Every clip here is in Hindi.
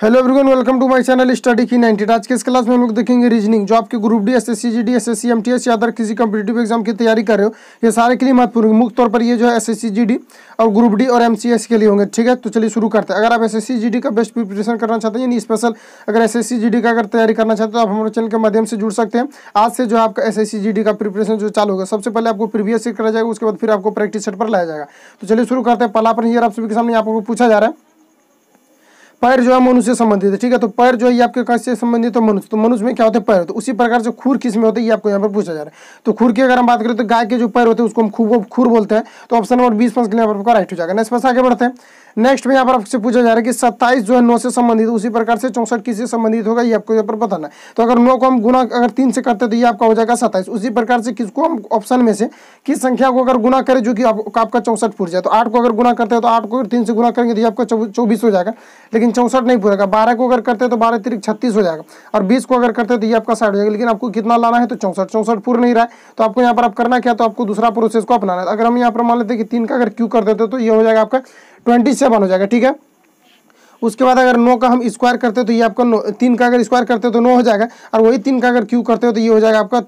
Hello everyone, welcome to my channel study की 90। आज के इस क्लास में हम लोग देखेंगे रीजनिंग। जो आपके group D, SSC GD, SSC MTS या अदर किसी कॉम्पिटिटिव एग्जाम की तैयारी कर रहे हो, ये सारे के लिए महत्वपूर्ण मुख्य तौर पर ये जो है एसएससी जीडी और ग्रुप डी और एमसीएस के लिए होंगे। ठीक है, तो चलिए शुरू करते हैं। अगर आप एसएससी जीडी का बेस्ट प्रिपरेशन करना चाहते हैं, यानी स्पेशल अगर एसएससी जीडी का अगर तैयारी करना चाहते हैं तो आप हमारे चैनल के माध्यम से जुड़ सकते हैं। आज से जो है आपका एसएससी जीडी का प्रिपरेशन जो चालू होगा, सबसे पहले आपको प्रीवियस ईयर करा जाएगा, उसके बाद फिर आपको प्रैक्टिस सेट पर लाया जाएगा। तो चलिए शुरू करते हैं। पहला प्रश्न आप सभी के सामने आपको पूछा जा रहा है, पैर जो है मनुष्य से संबंधित है। ठीक है, तो पैर जो है ये आपके किससे संबंधित है? मनुष्य। तो मनुष्य में क्या होते हैं? पैर। तो उसी प्रकार से खुर किस में होते हैं, ये आपको यहाँ पर पूछा जा रहा है। तो खुर की अगर हम बात करें तो गाय के जो पैर होते हैं उसको हम खुर बोलते हैं। तो ऑप्शन नंबर 20 के लिए आपका राइट हो जाएगा। नेक्स्ट पास आगे बढ़ते हैं। नेक्स्ट में यहाँ पर आपसे पूछा जा रहा है कि 27 जो है 9 से संबंधित, उसी प्रकार से 64 किससे संबंधित होगा, ये आपको यहाँ पर बताना है। तो अगर 9 को हम गुना अगर 3 से करते हैं तो ये आपका हो जाएगा 27। उसी प्रकार से किसको हम ऑप्शन में से किस संख्या को अगर गुना करें जो कि आपका 64 पूरा जाए। तो 8 को अगर गुना करते हैं तो 8 को अगर 3 से गुना करेंगे तो ये आपका 24 हो जाएगा, लेकिन 64 नहीं पूरेगा। 12 को अगर करते हैं तो 12 तिरिक 36 हो जाएगा, और 20 को अगर करते हैं तो ये आपका 60 हो जाएगा। लेकिन आपको कितना लाना है? तो 64 पूरा नहीं रहा है। तो आपको यहाँ पर आप करना क्या, तो आपको दूसरा प्रोसेस को अपनाना है। अगर हम यहाँ पर मान लेते हैं कि 3 का अगर क्यू कर देते तो ये हो जाएगा आपका 27 हो जाएगा। ठीक है, उसके बाद अगर 9 का हम स्क्वायर करते हो तो ये आपका 3 का अगर स्क्वायर करते हो तो 9 हो जाएगा, और वही 3 का अगर क्यू करते हो तो ये हो जाएगा आपका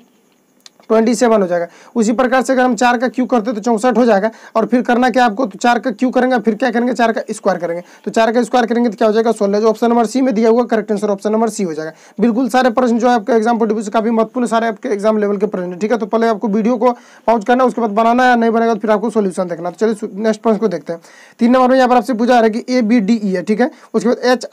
27 हो जाएगा। उसी प्रकार से अगर हम 4 का क्यू करते हैं तो 64 हो जाएगा, और फिर करना क्या आपको, तो 4 का क्यू करेंगे, फिर क्या करेंगे, 4 का स्क्वायर करेंगे। तो 4 का स्क्वायर करेंगे तो क्या हो जाएगा? 16। जो ऑप्शन नंबर सी में दिया हुआ correct answer option number C हो जाएगा। बिल्कुल सारे प्रश्न जो है आपके एग्जाम पॉइंट से काफी महत्वपूर्ण, सारे आपके एग्जाम लेवल के प्रश्न। ठीक है, तो पहले आपको वीडियो को पॉज करना, उसके बाद बनाना है, नहीं बनेगा तो फिर आपको सोल्यूशन देखना। तो चलिए नेक्स्ट प्रश्न को देखते हैं। 3 नंबर में यहाँ पर आपसे पूछा है कि ABDE है। ठीक है, उसके बाद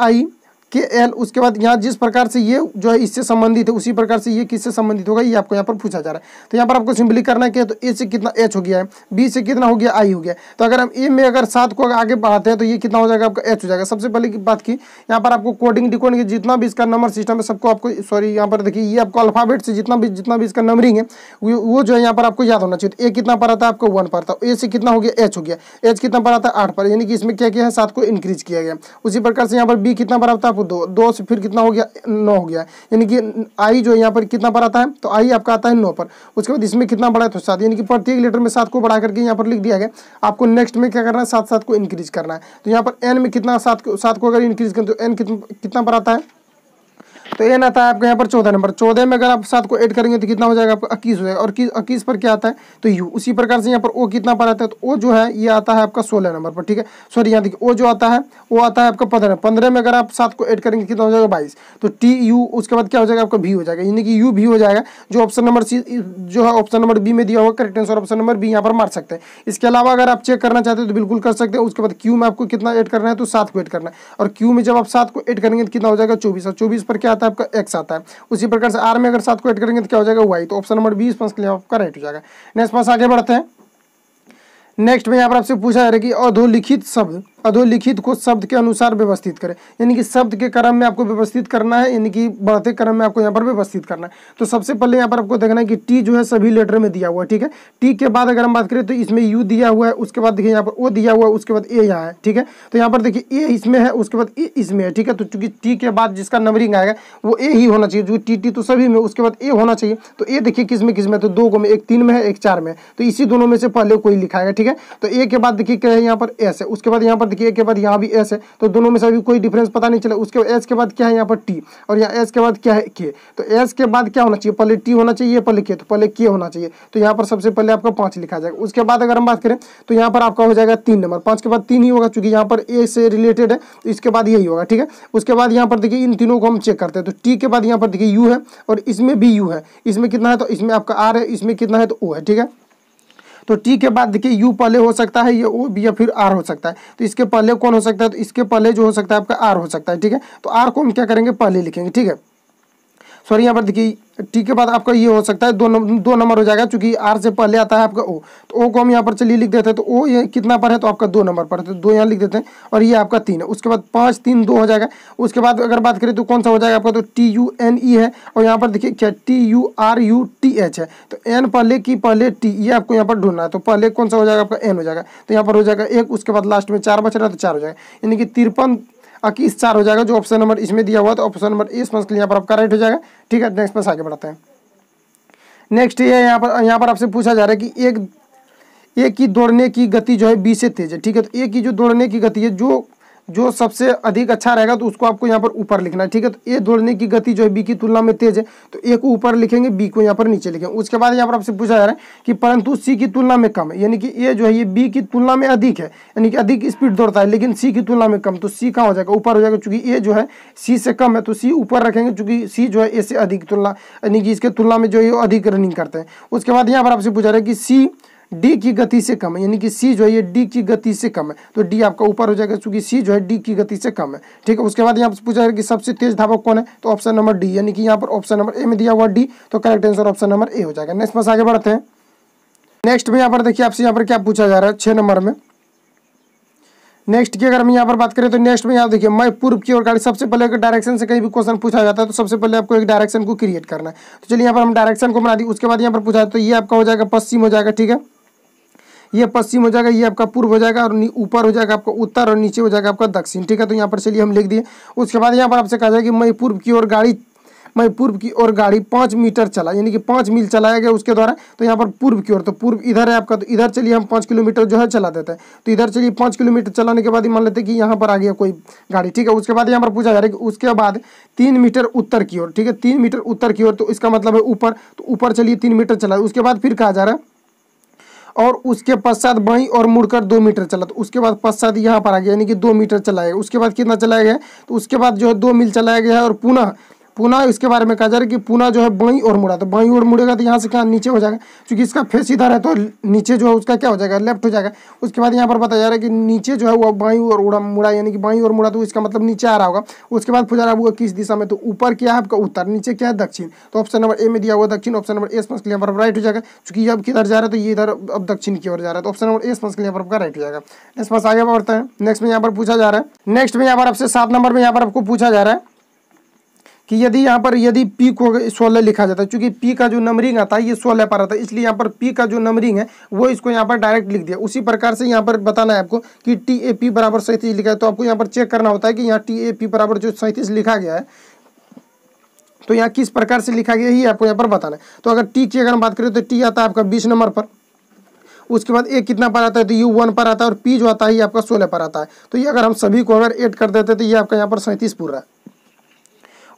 HIKL, उसके बाद यहाँ जिस प्रकार से ये जो है इससे संबंधित है, उसी प्रकार से ये किससे संबंधित होगा, ये आपको यहाँ पर पूछा जा रहा है। तो यहाँ पर आपको सिंपली करना है कि तो A से कितना H हो गया है, B से कितना हो गया I हो गया। तो अगर हम A में अगर 7 को आगे बढ़ाते हैं तो ये कितना हो जाएगा आपका H हो जाएगा। सबसे पहले की बात की यहाँ पर आपको कोडिंग डिकोडिंग जितना भी इसका नंबर सिस्टम है सबको आपको यहाँ पर देखिए, ये आपको अल्फाबेट से जितना भी इसका नंबरिंग है वो जो है यहाँ पर आपको याद होना चाहिए। तो A कितना पर आता है आपको 1 पर था, A से कितना हो गया H हो गया, H कितना पर आता है 8 पर, यानी कि इसमें क्या किया है 7 को इंक्रीज किया गया। उसी प्रकार से यहाँ पर B कितना पर आता है आपको 2 से फिर कितना हो गया 9 हो गया, यानी कि आई जो यहाँ पर कितना पर आता है, तो आई आपका आता है 9 पर। उसके बाद इसमें कितना बढ़ा है तो 7, यानी कि प्रत्येक लेटर में 7 को बढ़ा करके यहाँ पर लिख दिया गया। आपको नेक्स्ट में क्या करना है, 7 को इंक्रीज करना है। तो यहाँ पर एन में कितना 7 को अगर इंक्रीज करें तो एन कितना पर आता है, तो एन आता है आपका यहाँ पर 14 नंबर। 14 में अगर आप 7 को ऐड करेंगे तो कितना हो जाएगा आपका 21 हो जाएगा, और 21 पर क्या आता है तो यू। उसी प्रकार से यहाँ पर ओ कितना पर आता है, तो ओ जो है ये आता है आपका 16 नंबर पर। ठीक है, सॉरी यहाँ देखिए ओ जो आता है वो आता है आपका 15। 15 में अगर आप 7 को ऐड करेंगे कितना हो जाएगा 22। तो टी यू, उसके बाद क्या हो जाएगा आपका भी हो जाएगा, यानी कि यू भी हो जाएगा। जो ऑप्शन नंबर सी जो है ऑप्शन नंबर बी में दिया होगा correct answer option number B यहाँ पर मार सकते हैं। इसके अलावा अगर आप चेक करना चाहते हैं तो बिल्कुल कर सकते हैं। उसके बाद क्यू में आपको कितना ऐड करना है, तो 7 को ऐड करना है, और क्यू में जब आप 7 को ऐड करेंगे तो कितना हो जाएगा 24, और 24 पर क्या आता है आपका एक्स आता है। उसी प्रकार से आर में अगर 7 को ऐड करेंगे तो क्या हो जाएगा वाई। तो ऑप्शन नंबर 20 के लिए आपका राइट हो जाएगा। नेक्स्ट पास आगे बढ़ते हैं। नेक्स्ट में यहाँ पर आपसे पूछा जा रहा है कि अधोलिखित को शब्द के अनुसार व्यवस्थित करें, यानी कि शब्द के क्रम में आपको व्यवस्थित करना है, यानी कि बढ़ते क्रम में आपको यहाँ पर व्यवस्थित करना है। तो सबसे पहले यहाँ पर आपको देखना है कि टी जो है सभी लेटर में दिया हुआ है। ठीक है, टी के बाद अगर हम बात करें तो इसमें यू दिया हुआ है, उसके बाद देखिए यहाँ पर ओ दिया हुआ है, उसके बाद ए यहाँ है। ठीक है, तो यहाँ पर देखिए ए इसमें है, उसके बाद ए इसमें है। ठीक है, तो चूंकि टी के बाद जिसका नंबरिंग आएगा वो ए ही होना चाहिए, जो टी तो सभी में, उसके बाद ए होना चाहिए। तो ए देखिए किस में, तो 2 में, एक 3 में है, एक 4 में, तो इसी दोनों में से पहले कोई लिखाएगा। ठीक है, तो ए के बाद देखिए क्या है यहाँ पर एस है, उसके बाद यहाँ पर देखिए ए के बाद यहाँ भी एस है, तो दोनों में से अभी कोई डिफरेंस पता नहीं चला। उसके एस के बाद क्या है यहाँ पर टी, और यहाँ एस के बाद क्या है के। तो एस के बाद क्या होना चाहिए, पहले टी होना चाहिए, पहले के, तो पहले के होना चाहिए। तो यहाँ पर सबसे पहले आपका 5 लिखा जाएगा। उसके बाद अगर हम बात करें तो यहाँ पर आपका हो जाएगा 3 नंबर। 5 के बाद 3 ही होगा, चूंकि यहाँ पर ए से रिलेटेड है, तो इसके बाद यही होगा। ठीक है, उसके बाद यहाँ पर देखिए इन तीनों को हम चेक करते हैं। तो टी के बाद यहाँ पर देखिए यू है, और इसमें भी यू है, इसमें कितना है तो इसमें आपका आर है, इसमें कितना है तो ओ है। ठीक है, तो टी के बाद देखिए यू पहले हो सकता है, ये ओ बी या फिर आर हो सकता है। तो इसके पहले कौन हो सकता है, तो इसके पहले जो हो सकता है आपका आर हो सकता है। ठीक है, तो आर को हम क्या करेंगे पहले लिखेंगे। ठीक है, सॉरी यहाँ पर देखिए टी के बाद आपका ये हो सकता है 2 नंबर हो जाएगा, क्योंकि आर से पहले आता है आपका ओ। तो ओ को हम यहाँ पर चलिए लिख देते हैं। तो ओ ये कितना पर है, तो आपका 2 नंबर पर है, तो 2 यहाँ लिख देते हैं, और ये आपका 3 है। उसके बाद 5 3 2 हो जाएगा। उसके बाद अगर बात करें तो कौन सा हो जाएगा आपका, तो TUNE है, और यहाँ पर देखिए क्या TURUTH है। तो एन पहले की पहले टी, ये आपको यहाँ पर ढूंढना है। तो पहले कौन सा हो जाएगा आपका एन हो जाएगा, तो यहाँ पर हो जाएगा 1, उसके बाद लास्ट में 4 बच रहा है तो 4 हो जाएगा, यानी कि 53 21 4 हो जाएगा। जो ऑप्शन नंबर इसमें दिया हुआ है, तो ऑप्शन नंबर इस के लिए यहाँ पर आपका राइट हो जाएगा। ठीक है, नेक्स्ट पास आगे बढ़ते हैं। नेक्स्ट ये यहाँ पर आपसे पूछा जा रहा है कि एक की दौड़ने की गति जो है 20 से तेज है। ठीक है, तो एक की जो दौड़ने की गति है, जो जो सबसे अधिक अच्छा रहेगा तो उसको आपको यहाँ पर ऊपर लिखना है, ठीक है। तो ए दौड़ने की गति जो है बी की तुलना में तेज है, तो ए को ऊपर लिखेंगे, बी को यहाँ पर नीचे लिखेंगे। उसके बाद यहाँ पर आपसे पूछा जा रहा है कि परंतु सी की तुलना में कम है, यानी कि ए जो है ये बी की तुलना में अधिक है, यानी कि अधिक स्पीड दौड़ता है, लेकिन सी की तुलना में कम। तो सी कहाँ हो जाएगा, ऊपर हो जाएगा, चूंकि ए जो है सी से कम है तो सी ऊपर रखेंगे, चूंकि सी जो है ए से अधिक तुलना, यानी कि इसके तुलना में जो है अधिक रनिंग करते हैं। उसके बाद यहाँ पर आपसे पूछा रहा है कि सी डी की गति से कम है, यानी कि सी जो है ये डी की गति से कम है, तो डी आपका ऊपर हो जाएगा, क्योंकि सी जो है डी की गति से कम है, ठीक है। उसके बाद यहाँ से पूछा है कि सबसे तेज धावक कौन है, तो ऑप्शन नंबर डी, यानी कि यहाँ पर ऑप्शन नंबर ए में दिया हुआ डी, तो correct answer option number A हो जाएगा। नेक्स्ट बस आगे बढ़ते हैं। नेक्स्ट में यहाँ पर देखिए आपसे यहाँ पर क्या पूछा जा रहा है 6 नंबर में। नेक्स्ट की अगर हम यहाँ पर बात करें तो नेक्स्ट में यहाँ देखिए मैं पूर्व की ओर गाड़ी, सबसे पहले अगर डायरेक्शन से कहीं भी क्वेश्चन पूछा जाता है तो सबसे पहले आपको एक डायरेक्शन को क्रिएट करना है। तो चलिए यहाँ पर हम डायरेक्शन को बना दी। उसके बाद यहाँ पर पूछा है तो ये आपका हो जाएगा पश्चिम हो जाएगा, ठीक है, ये पश्चिम हो जाएगा, ये आपका पूर्व हो जाएगा, और ऊपर हो जाएगा आपका उत्तर, और नीचे हो जाएगा आपका दक्षिण, ठीक है। तो यहाँ पर चलिए हम लिख दिए। उसके बाद यहाँ पर आपसे कहा जाए कि मैं पूर्व की ओर गाड़ी 5 मीटर चला, यानी कि 5 मील चलाया गया उसके द्वारा। तो यहाँ पर पूर्व की ओर, तो पूर्व इधर है आपका, तो इधर चलिए हम 5 किलोमीटर जो है चला देते हैं। तो इधर चलिए 5 किलोमीटर चलाने के बाद ही मान लेते हैं कि यहाँ पर आ गया कोई गाड़ी, ठीक है। उसके बाद यहाँ पर पूछा जा रहा है कि उसके बाद 3 मीटर उत्तर की ओर, ठीक है, 3 मीटर उत्तर की ओर, तो इसका मतलब है ऊपर, तो ऊपर चलिए 3 मीटर चला। उसके बाद फिर कहा जा रहा है और उसके पश्चात बाईं और मुड़कर 2 मीटर चला, तो उसके बाद पश्चात यहाँ पर आ गया, यानी कि 2 मीटर चलाएगा। उसके बाद कितना चलाया गया, तो उसके बाद जो है 2 मील चलाया गया है, और पुनः इसके बारे में कहा जा रहा है कि पुनः जो है बाईं और मुड़ा, तो बाईं और मुड़ेगा तो यहाँ से क्या नीचे हो जाएगा, क्योंकि इसका फेस इधर है तो नीचे जो है उसका क्या हो जाएगा, लेफ्ट हो जाएगा। उसके बाद यहाँ पर बताया जा रहा है कि नीचे जो है वो बाईं और मुड़ा, यानी कि बाईं और मुड़ा, तो इसका मतलब नीचे आ रहा होगा। उसके बाद पूछा रहा है वो किस दिशा में, तो ऊपर क्या है आपका उत्तर, नीचे क्या है दक्षिण। तो ऑप्शन नंबर ए में दिया हुआ दक्षिण, ऑप्शन नंबर ए स्पष्ट यहाँ पर राइट हो जाएगा, क्योंकि अब किधर जा रहा है तो ये इधर अब दक्षिण की ओर जा रहा है, तो ऑप्शन नंबर ए स्पष्ट यहाँ पर आपका राइट हो जाएगा। इस पास आगे बढ़ते हैं। नेक्स्ट में यहाँ पर पूछा जा रहा है, नेक्स्ट में यहाँ पर आपसे 7 नंबर में यहाँ पर आपको पूछा जा रहा है कि यदि पी को 16 लिखा जाता है, क्योंकि पी का जो नंबरिंग आता है ये 16 पर आता है, इसलिए यहाँ पर पी का जो नंबरिंग है वो इसको यहाँ पर डायरेक्ट लिख दिया। उसी प्रकार से यहाँ पर बताना है आपको कि टी ए पी बराबर 37 लिखा है, तो आपको यहाँ पर चेक करना होता है कि यहाँ टी ए पी बराबर जो 37 लिखा गया है तो यहाँ किस प्रकार से लिखा गया ही आपको यहाँ पर बताना है। तो अगर टी की अगर हम बात करें तो टी आता है आपका 20 नंबर पर, उसके बाद ए कितना पर आता है तो यू 1 पर आता है, और पी जो आता है ये आपका 16 पर आता है। तो ये अगर हम सभी को अगर ऐड कर देते तो ये आपका यहाँ पर 37 पूरा है।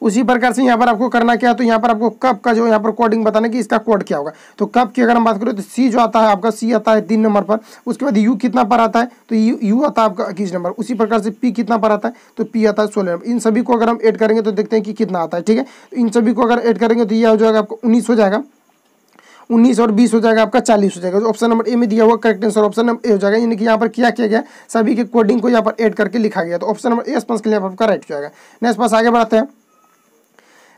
उसी प्रकार से यहाँ पर आपको करना क्या है, तो यहाँ पर आपको कप का जो यहाँ पर कोडिंग बताना कि इसका कोड क्या होगा। तो कप की अगर हम बात करें तो सी जो आता है आपका, सी आता है 3 नंबर पर। उसके बाद यू कितना पर आता है, तो यू आता है आपका 21 नंबर। उसी प्रकार से पी कितना पर आता है, तो पी आता है 16 नंबर। इन सभी को अगर हम ऐड करेंगे तो देखते हैं कि कितना आता है, ठीक है। तो इन सभी को अगर ऐड करेंगे तो ये हो जाएगा आपको 19 हो जाएगा, 19 और 20 हो जाएगा आपका 40 हो जाएगा। तो ऑप्शन नंबर ए में दिया हुआ correct answer option number A हो जाएगा, यानी कि यहाँ पर क्या किया गया, सभी के कोडिंग को यहाँ पर ऐड करके लिखा गया। तो ऑप्शन नंबर ए स्पष्ट के लिए आपका राइट हो जाएगा। नेक्स्ट पास आगे बढ़ते हैं।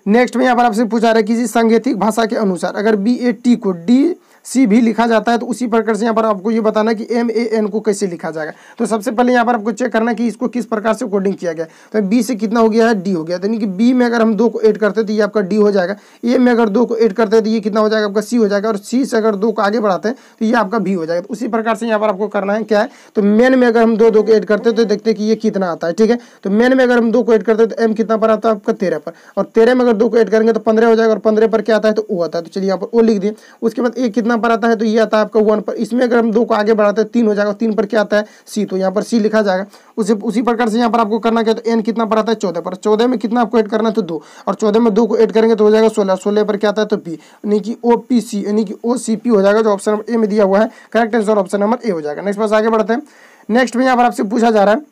नेक्स्ट में यहाँ पर आपसे पूछा रहा है किसी सांकेतिक भाषा के अनुसार अगर BAT को DC भी लिखा जाता है तो उसी प्रकार से यहाँ पर आपको ये बताना कि MAN को कैसे लिखा जाएगा। तो सबसे पहले यहाँ पर आपको चेक करना कि इसको किस प्रकार से कोडिंग किया गया। तो B से कितना हो गया है, D हो गया, तो यानी कि B में अगर हम 2 को ऐड करते हैं तो ये आपका D हो जाएगा। A में अगर 2 को ऐड करते हैं तो ये कितना हो जाएगा आपका C हो जाएगा, और C से अगर 2 को आगे बढ़ाते हैं तो ये आपका B हो जाएगा। तो उसी प्रकार से यहाँ पर आपको करना है क्या है, तो मेन में अगर हम 2 को ऐड करते हैं तो देखते हैं कि ये कितना आता है, ठीक है। तो मेन में अगर हम 2 को ऐड करते हैं तो M कितना पर आता है आपका 13 पर, और 13 में अगर 2 को ऐड करेंगे तो 15 हो जाएगा, और 15 पर क्या आता है तो O आता है। तो चलिए यहाँ पर O लिख दिए। उसके बाद A कितना पर आता है, तो ये आता है आपका 1 पर। इसमें अगर हम 2 को आगे बढ़ाते हैं 3 हो जाएगा, 3 पर क्या आता है C, तो यहाँ पर C लिखा जाएगा। उसी प्रकार से यहाँ पर आपको करना क्या, तो N कितना पर आता है 14 पर। 14 में कितना आपको ऐड करना है तो 2, और 14 में 2 को ऐड करेंगे तो हो जाएगा 16, 16 पर क्या आता है तो P, यानी कि OPC यानी कि OCP हो जाएगा, जो ऑप्शन नंबर ए में दिया हुआ है। Correct answer option number A हो जाएगा। नेक्स्ट पास आगे बढ़ते हैं। नेक्स्ट में यहाँ पर आपसे पूछा जा रहा है,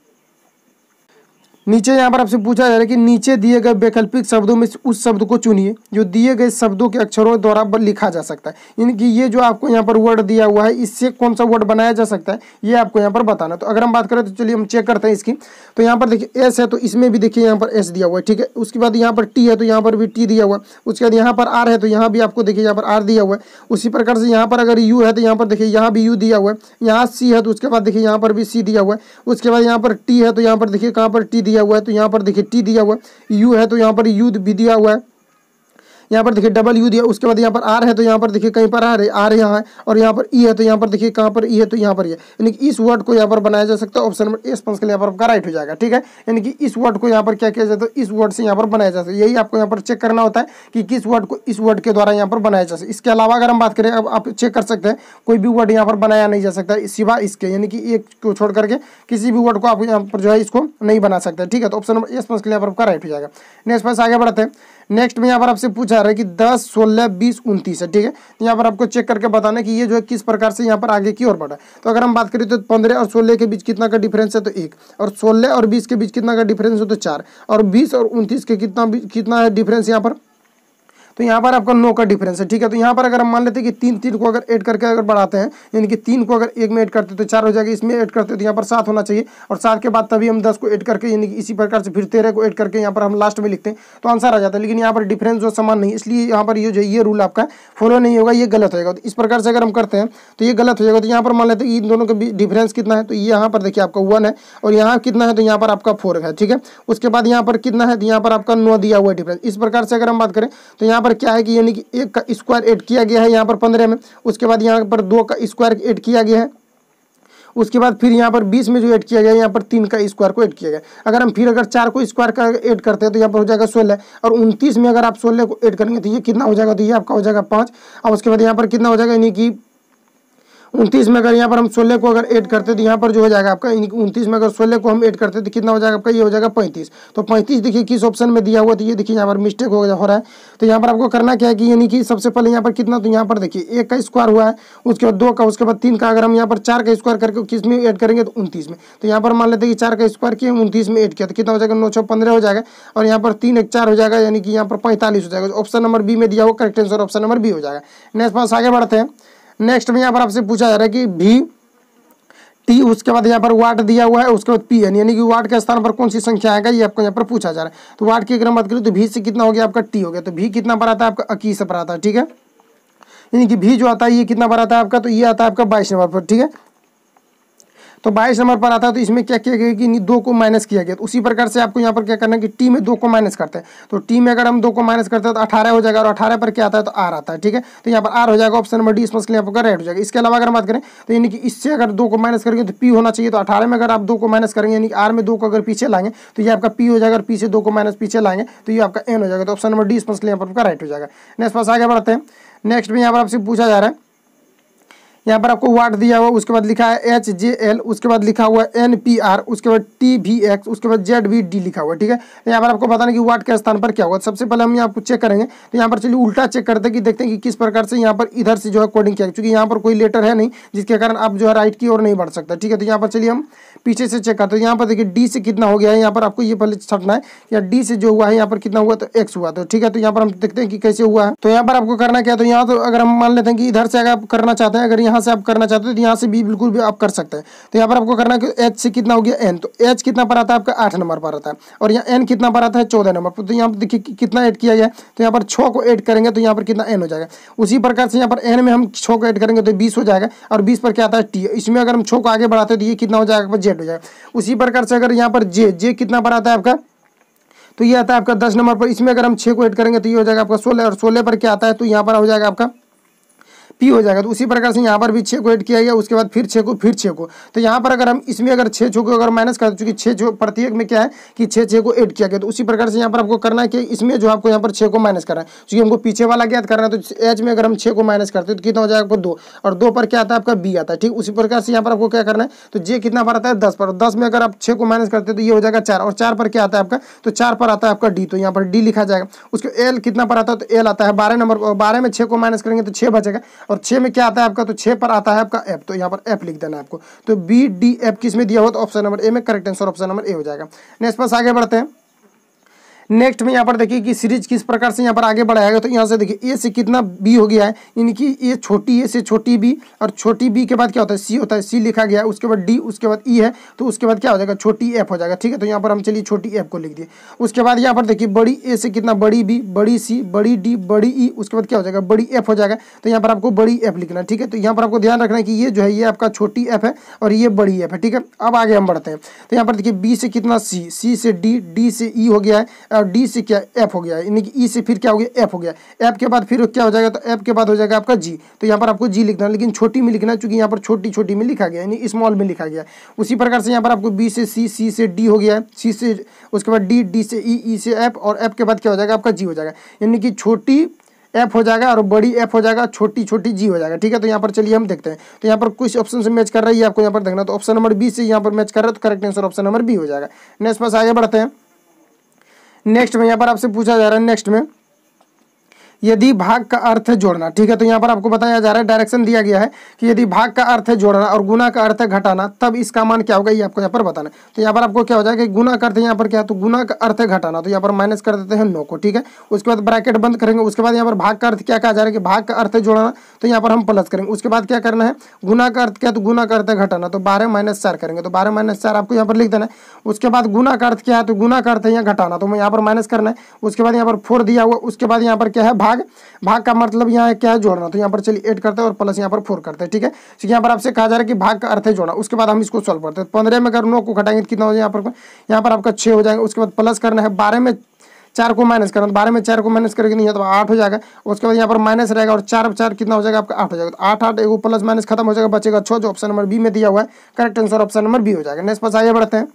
नीचे यहाँ पर आपसे पूछा जा रहा है कि नीचे दिए गए वैकल्पिक शब्दों में उस शब्द को चुनिए जो दिए गए शब्दों के अक्षरों द्वारा लिखा जा सकता है। यानी कि ये जो आपको यहाँ पर वर्ड दिया हुआ है इससे कौन सा वर्ड बनाया जा सकता है ये आपको यहाँ पर बताना। तो अगर हम बात करें तो चलिए हम चेक करते हैं इसकी। तो यहाँ पर देखिए एस है तो इसमें भी देखिए यहाँ पर एस दिया हुआ है, ठीक है। उसके बाद यहाँ पर टी है तो यहाँ पर भी टी दिया हुआ है। उसके बाद यहाँ पर आर है तो यहाँ भी आपको देखिए यहाँ पर आर दिया हुआ है। उसी प्रकार से यहाँ पर अगर यू है तो यहाँ पर देखिए यहाँ भी यू दिया हुआ है। यहाँ सी है तो उसके बाद देखिए यहाँ पर भी सी दिया हुआ है। उसके बाद यहाँ पर टी है तो यहाँ पर देखिए कहाँ पर टी दिया हुआ है, तो यहाँ पर देखिए टी दिया हुआ है। यू है तो यहाँ पर यू भी दिया हुआ है। यहाँ पर देखिए डबल यू दिया, उसके बाद यहाँ पर आर है तो यहाँ पर देखिए कहीं पर आर यहाँ है, और यहाँ पर ई है तो यहाँ पर देखिए कहाँ पर ई है तो यहाँ पर ये, यानी कि इस वर्ड को यहाँ पर बनाया जा सकता है। ऑप्शन नंबर ए स्पंज के लिए यहाँ पर आपका राइट हो जाएगा। ठीक है, यानी कि इस वर्ड को यहाँ पर क्या किया जाता है, इस वर्ड से यहाँ पर बनाया जा सकता है। यही आपको यहाँ पर चेक करना होता है कि किस वर्ड को इस वर्ड के द्वारा यहाँ पर बनाया जा सकता है। इसके अलावा अगर हम बात करें, अब आप चेक कर सकते हैं कोई भी वर्ड यहाँ पर बनाया नहीं जा सकता सिवाय इसके, यानी कि एक को छोड़ करके किसी भी वर्ड को आप यहाँ पर जो है इसको नहीं बना सकते। ठीक है, तो ऑप्शन नंबर ए स्पंज के लिए यहाँ पर आपका राइट हो जाएगा। नेक्स्ट पास आगे बढ़ते हैं। नेक्स्ट में यहाँ पर आपसे पूछा रहा है कि 10, 16, 20, 29 है। ठीक है, यहाँ पर आपको चेक करके बताना है कि ये जो है किस प्रकार से यहाँ पर आगे की ओर बढ़ा है। तो अगर हम बात करें तो 15 और 16 के बीच कितना का डिफरेंस है तो 1, और 16 और 20 के बीच कितना का डिफरेंस है तो 4, और 20 और 29 के कितना है डिफरेंस यहाँ पर, तो यहाँ पर आपका 9 का डिफरेंस है। ठीक है, तो यहाँ पर अगर हम मान लेते हैं कि 3 को अगर ऐड करके अगर बढ़ाते हैं, यानी कि 3 को अगर एक में ऐड करते तो 4 हो जाएगा, इसमें ऐड करते तो यहाँ पर 7 होना चाहिए, और 7 के बाद तभी हम 10 को ऐड करके, यानी कि इसी प्रकार से फिर 13 को ऐड करके यहाँ पर हम लास्ट में लिखते हैं तो आंसर आ जाता है। लेकिन यहाँ पर डिफरेंस जो समान नहीं, इसलिए यहाँ पर ये रूल आपका फॉलो नहीं होगा, ये गलत होगा। तो इस प्रकार से अगर हम करते हैं तो ये गलत हो जाएगा। तो यहाँ पर मान लेते हैं इन दोनों के डिफरेंस कितना है, तो यहाँ पर देखिए आपका 1 है, और यहाँ कितना है तो यहाँ पर आपका 4 है। ठीक है, उसके बाद यहाँ पर कितना है तो यहाँ पर आपका 9 दिया हुआ है डिफरेंस। इस प्रकार से अगर हम बात करें तो यहाँ पर क्या है कि यानी कि 1 का स्क्वायर ऐड किया गया है यहाँ पर 15 में, उसके बाद यहाँ पर 2 का स्क्वायर ऐड किया गया है, उसके बाद फिर यहाँ पर 20 में जो ऐड किया गया है यहाँ पर 3 का स्क्वायर को ऐड किया गया। अगर हम फिर अगर 4 को स्क्वायर का ऐड करते हैं तो यहाँ पर हो जाएगा 16, और 29 में अगर आप 16 को ऐड करेंगे तो ये कितना हो जाएगा, तो ये आपका हो जाएगा 5, और उसके बाद यहाँ पर कितना हो जाएगा, यानी कि 29 में अगर यहाँ पर हम 16 को अगर ऐड करते तो यहाँ पर जो हो जाएगा आपका, 29 में अगर 16 को हम ऐड करते तो कितना हो जाएगा आपका, ये हो जाएगा 35। तो 35 देखिए किस ऑप्शन में दिया हुआ, तो ये देखिए यहाँ पर मिस्टेक हो रहा है। तो यहाँ पर आपको करना क्या है कि यानी कि सबसे पहले यहाँ पर कितना, तो यहाँ पर देखिए 1 का स्क्वायर हुआ है, उसके बाद 2 का, उसके बाद 3 का, अगर हम यहाँ पर 4 का स्क्वायर करके किस में ऐड करेंगे तो 29 में। तो यहाँ पर मान लेते हैं कि 4 का स्क्वायर किया 29 में ऐड किया तो कितना हो जाएगा, 9 6 15 हो जाएगा, और यहाँ पर 3 1 4 हो जाएगा, यानी कि यहाँ पर 45 हो जाएगा। ऑप्शन नंबर बी में दिया हुआ correct answer option number B हो जाएगा। नेक्स्ट पास आगे बढ़ते हैं। नेक्स्ट में यहाँ पर आपसे पूछा जा रहा है कि भी टी, उसके बाद यहाँ पर वाट दिया हुआ है, उसके बाद पी एन, यानी कि वाट के स्थान पर कौन सी संख्या आएगा ये आपको यहाँ पर पूछा जा रहा है। तो वाट की अगर हम बात करें तो भी से कितना हो गया आपका टी हो गया, तो भी कितना पर आता है आपका 21 पर आता है। ठीक है, यानी कि भी जो आता है ये कितना पर आता है आपका, तो ये आता है आपका 22 नंबर पर। ठीक है, तो 22 नंबर पर आता है। तो इसमें क्या किया गया कि 2 को माइनस किया गया। तो उसी प्रकार से आपको यहाँ पर क्या करना है कि टी में 2 को माइनस करते हैं, तो टी में अगर हम 2 को माइनस करते हैं तो 18 हो जाएगा, और 18 पर क्या आता है तो आर आता है। ठीक है, तो यहाँ पर आर हो जाएगा, ऑप्शन नंबर डी इसमें यहाँ पर राइट हो जाएगा। इसके अलावा अगर हम बात करें तो यानी कि इससे अगर 2 को माइनस करेंगे तो पी होना चाहिए, तो 18 में अगर आप 2 को माइनस करेंगे यानी कि आर में 2 को अगर पीछे लाएंगे तो ये आपका पी हो जाएगा, और पी से 2 को माइनस पीछे लाएंगे तो ये आपका एन हो जाएगा। तो ऑप्शन नंबर डी इसमें यहाँ पर आपका राइट हो जाएगा। नेक्स्ट पास आगे बढ़ते हैं। नेक्स्ट में यहाँ पर आपसे पूछा जा रहा है, यहाँ पर आपको वाट दिया हुआ, उसके बाद लिखा है HJL, उसके बाद लिखा हुआ है NPR, उसके बाद TVX, उसके बाद ZVD लिखा हुआ है। ठीक है, तो यहाँ पर आपको बताना कि वाट के स्थान पर क्या होगा। सबसे पहले हम यहाँ पर चेक करेंगे, तो यहाँ पर चलिए उल्टा चेक करते हैं कि देखते हैं कि किस प्रकार से यहाँ पर इधर से जो है कोडिंग किया, क्योंकि यहाँ पर कोई लेटर है नहीं जिसके कारण आप जो है राइट की ओर नहीं बढ़ सकता। ठीक है, तो यहाँ पर चलिए हम पीछे से चेक करते हैं। यहाँ पर देखिए डी से कितना हो गया है, यहाँ पर आपको ये पहले छटना है, या डी से जो हुआ है यहाँ पर कितना हुआ तो एक्स हुआ। तो ठीक है, तो यहाँ पर हम देखते हैं कि कैसे हुआ है। तो यहाँ पर आपको करना क्या है, तो यहाँ तो अगर हम मान लेते हैं कि इधर से अगर आप करना चाहते हैं, अगर यहाँ से आप करना चाहते हैं तो यहाँ से भी बिल्कुल भी आप कर सकते हैं। तो यहाँ पर आपको करना है कि एच से कितना हो गया एन, तो एच कितना पर आता है आपका 8 नंबर पर आता है, और यहाँ एन कितना पर आता है 14 नंबर पर। तो यहाँ पर देखिए कितना ऐड किया गया, तो यहाँ पर 6 को ऐड करेंगे तो यहाँ पर कितना एन हो जाएगा। उसी प्रकार से यहाँ पर एन में हम 6 को ऐड करेंगे तो 20 हो जाएगा, और 20 पर क्या आता है टी, इसमें अगर हम 6 को आगे बढ़ाते हैं तो ये कितना हो जाएगा जेड हो जाएगा। उसी प्रकार से अगर यहाँ पर जे कितना पर आता है आपका, तो ये आता है आपका 10 नंबर पर, इसमें अगर हम 6 को ऐड करेंगे तो ये हो जाएगा आपका 16, और 16 पर क्या आता है तो यहाँ पर हो जाएगा आपका पी हो जाएगा। तो उसी प्रकार से यहाँ पर भी 6 को ऐड किया गया, उसके बाद फिर 6 को, फिर 6 को। तो यहाँ पर अगर हम इसमें अगर 6 को अगर माइनस करते, चूंकि 6 जो प्रत्येक में क्या है कि 6 को ऐड किया गया, तो उसी प्रकार से यहाँ पर आपको करना है कि इसमें जो आपको यहाँ पर 6 को माइनस करना है, क्योंकि हमको पीछे वाला ज्ञात करना है। तो एच में अगर हम 6 को माइनस करते हैं तो कितना हो जाएगा आपको 2, और 2 पर क्या आता है आपका बी आता है। ठीक, उसी प्रकार से यहाँ पर आपको क्या करना है, तो जे कितना पर आता है 10 पर, 10 में अगर आप 6 को माइनस करते हैं तो ये हो जाएगा 4, और 4 पर क्या आता है आपका, तो 4 पर आता है आपका डी, तो यहाँ पर डी लिखा जाएगा। उसके एल कितना पर आता है, तो एल आता है 12 नंबर, 12 में 6 को माइनस करेंगे तो 6 बचेगा, और 6 में क्या आता है आपका, तो 6 पर आता है आपका एफ, तो यहाँ पर एफ लिख देना है आपको। तो बी डी एफ किस में दिया हुआ, तो ऑप्शन नंबर ए में correct answer option number A हो जाएगा। नेक्स्ट पास आगे बढ़ते हैं। नेक्स्ट में यहाँ पर देखिए कि सीरीज किस प्रकार से यहाँ पर आगे बढ़ाएगा। तो यहाँ से देखिए ए से कितना बी हो गया है, यानी कि ये छोटी ए से छोटी बी, और छोटी बी के बाद क्या होता है सी होता है, सी लिखा गया है, उसके बाद डी, उसके बाद ई है, तो उसके बाद क्या हो जाएगा छोटी एफ हो जाएगा। ठीक है, तो यहाँ पर हम चलिए छोटी एफ को लिख दिए। उसके बाद यहाँ पर देखिए बड़ी ए से कितना बड़ी बी, बड़ी सी, बड़ी डी, बड़ी ई, उसके बाद क्या हो जाएगा बड़ी एफ हो जाएगा। तो यहाँ पर आपको बड़ी एफ लिखना है। ठीक है, तो यहाँ पर आपको ध्यान रखना है कि ये जो है ये आपका छोटी एफ है और ये बड़ी एफ है। ठीक है, अब आगे हम बढ़ते हैं। तो यहाँ पर देखिए बी से कितना सी, सी से डी, डी से ई हो गया है, और डी से क्या एफ हो गया, यानी कि ई से फिर क्या हो गया एफ हो गया, एफ के बाद फिर क्या हो जाएगा, तो एफ के बाद हो जाएगा आपका जी। तो यहाँ पर आपको जी लिखना है, लेकिन छोटी में लिखना है, चूंकि यहाँ पर छोटी छोटी में लिखा गया, यानी स्मॉल में लिखा गया। उसी प्रकार से यहाँ पर आपको बी से सी, सी से डी हो गया है, सी से उसके बाद डी, डी से ई, ई से एफ, और एफ के बाद क्या हो जाएगा आपका जी हो जाएगा, यानी कि छोटी एफ हो जाएगा और बड़ी एफ हो जाएगा, छोटी छोटी जी हो जाएगा। ठीक है, तो यहाँ पर चलिए हम देखते हैं। तो यहाँ पर कुछ ऑप्शन से मैच कर रही है, आपको यहाँ पर देखना। तो ऑप्शन नंबर बी से यहाँ पर मैच कर रहा है, तो correct answer option number B हो जाएगा। नेक्स्ट पास आगे बढ़ते हैं। नेक्स्ट में यहाँ पर आपसे पूछा जा रहा है, नेक्स्ट में यदि भाग का अर्थ है जोड़ना। ठीक है, तो यहाँ पर आपको बताया जा रहा है, डायरेक्शन दिया गया है कि यदि भाग का अर्थ है जोड़ना और गुना का अर्थ है घटाना, तब इसका मान क्या होगा, ये आपको यहाँ पर बताना है। तो यहाँ पर आपको क्या हो जाएगा, गुना का अर्थ यहाँ पर क्या है, तो गुना का अर्थ है घटाना, तो यहाँ पर माइनस कर देते हैं 9 को। ठीक है, उसके बाद ब्रैकेट बंद करेंगे। उसके बाद यहाँ पर भाग का अर्थ क्या कहा जा रहा है कि भाग का अर्थ है जोड़ना, तो यहाँ पर हम प्लस करेंगे। उसके बाद क्या करना है, गुना का अर्थ क्या, तो गुना का अर्थ है घटाना, तो 12 - 4 करेंगे, तो 12 - 4 आपको यहाँ पर लिख देना है। उसके बाद गुना का अर्थ क्या है, तो गुना का अर्थ है यहाँ घटाना, तो मैं यहाँ पर माइनस करना है। उसके बाद यहाँ पर 4 दिया हुआ। उसके बाद यहाँ पर क्या है, भाग, भाग का मतलब यहाँ क्या है, जोड़ना, तो यहाँ पर चलिए 8 करते हैं और प्लस यहाँ पर 4 करते हैं। ठीक है, तो यहाँ पर आपसे कहा जा रहा है कि भाग का अर्थ है जोड़ना। उसके बाद हम इसको सॉल्व करते हैं। 15 में अगर 9 को घटाएंगे तो कितना हो जाएगा, यहाँ पर आपका 6 हो जाएगा। उसके बाद प्लस करना है, 12 में 4 को माइनस करना, 12 में 4 को माइनस करके नहीं है तो 8 हो जाएगा। उसके बाद यहाँ पर माइनस रहेगा और 4 4 कितना हो जाएगा आपका 8 हो जाएगा। तो 8 8 एगो प्लस माइनस खत्म हो जाएगा, बचेगा 6, जो ऑप्शन नंबर बी में दिया हुआ है। Correct answer option number B हो जाएगा। नेक्स्ट पास आगे बढ़ते हैं।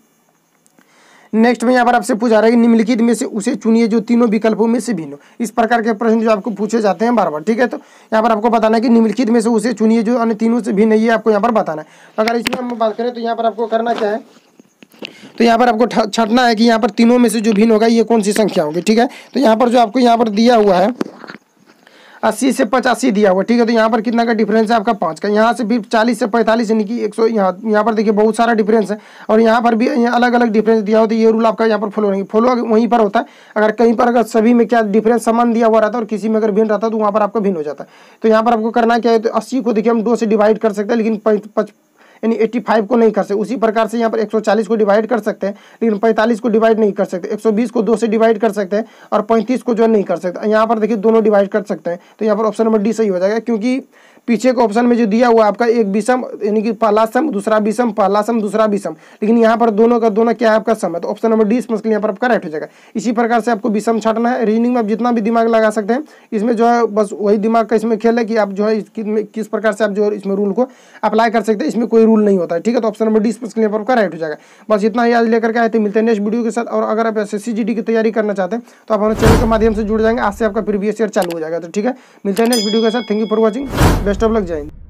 नेक्स्ट में यहाँ पर आपसे पूछा रहा है कि निम्नलिखित में से उसे चुनिए जो तीनों विकल्पों में से भिन्न हो। इस प्रकार के प्रश्न जो आपको पूछे जाते हैं बार बार। ठीक है, तो यहाँ पर आपको बताना है कि निम्नलिखित में से उसे चुनिए जो अन्य तीनों से भिन्न है, ये आपको यहाँ पर बताना है। तो अगर इसमें हम बात करें तो यहाँ पर आपको करना क्या है, तो यहाँ पर आपको छांटना है कि यहाँ पर तीनों में से जो भिन्न होगा ये कौन सी संख्या होगी। ठीक है, तो यहाँ पर जो आपको यहाँ पर दिया हुआ है 80 से 85 दिया हुआ। ठीक है, तो यहाँ पर कितना का डिफरेंस है आपका 5 का। यहाँ से भी 40 से 45 यानी कि 100, यहाँ पर देखिए बहुत सारा डिफरेंस है, और यहाँ पर भी अलग अलग डिफरेंस दिया हो। तो ये रूल आपका यहाँ पर फॉलो नहीं, फॉलो वहीं पर होता है। अगर कहीं पर अगर सभी में क्या डिफरेंस समान दिया हुआ रहता है और किसी में अगर भिन्न रहता है तो वहाँ पर आपका भिन्न हो जाता है। तो यहाँ पर आपको करना क्या है, तो 80 को देखिए हम 2 से डिवाइड कर सकते हैं, लेकिन यानी 85 को नहीं कर सकते। उसी प्रकार से यहाँ पर 140 को डिवाइड कर सकते हैं, लेकिन 45 को डिवाइड नहीं कर सकते। 120 को 2 से डिवाइड कर सकते हैं और 35 को जो है नहीं कर सकते। यहाँ पर देखिए दोनों डिवाइड कर सकते हैं, तो यहाँ पर ऑप्शन नंबर डी सही हो जाएगा, क्योंकि पीछे के ऑप्शन में जो दिया हुआ आपका एक विषम यानी कि पहला सम दूसरा विषम, पहला सम दूसरा विषम, लेकिन यहाँ पर दोनों का दोनों क्या है आपका सम है। तो ऑप्शन नंबर डी इसमें यहाँ पर आपका राइट हो जाएगा। इसी प्रकार से आपको विषम छाटना है। रीजनिंग में आप जितना भी दिमाग लगा सकते हैं, इसमें जो है बस वही दिमाग का इसमें खेल है कि आप जो है किस प्रकार से आप जो इसमें रूल को अप्लाई कर सकते हैं। इसमें कोई रूल नहीं होता है। ठीक है, तो ऑप्शन नंबर डी इसमें यहाँ पर आपका राइट हो जाएगा। बस इतना ही आज लेकर के आए थे। मिलते हैं नेक्स्ट वीडियो के साथ। और अगर आप SSC GD की तैयारी करना चाहते हैं तो आप हमारे चैनल के माध्यम से जुड़ जाएंगे। आज से आपका प्रीवियस ईयर चालू हो जाएगा। तो ठीक है, मिलते हैं नेक्स्ट वीडियो के साथ। Thank you for watching, best of luck, जय हिंद।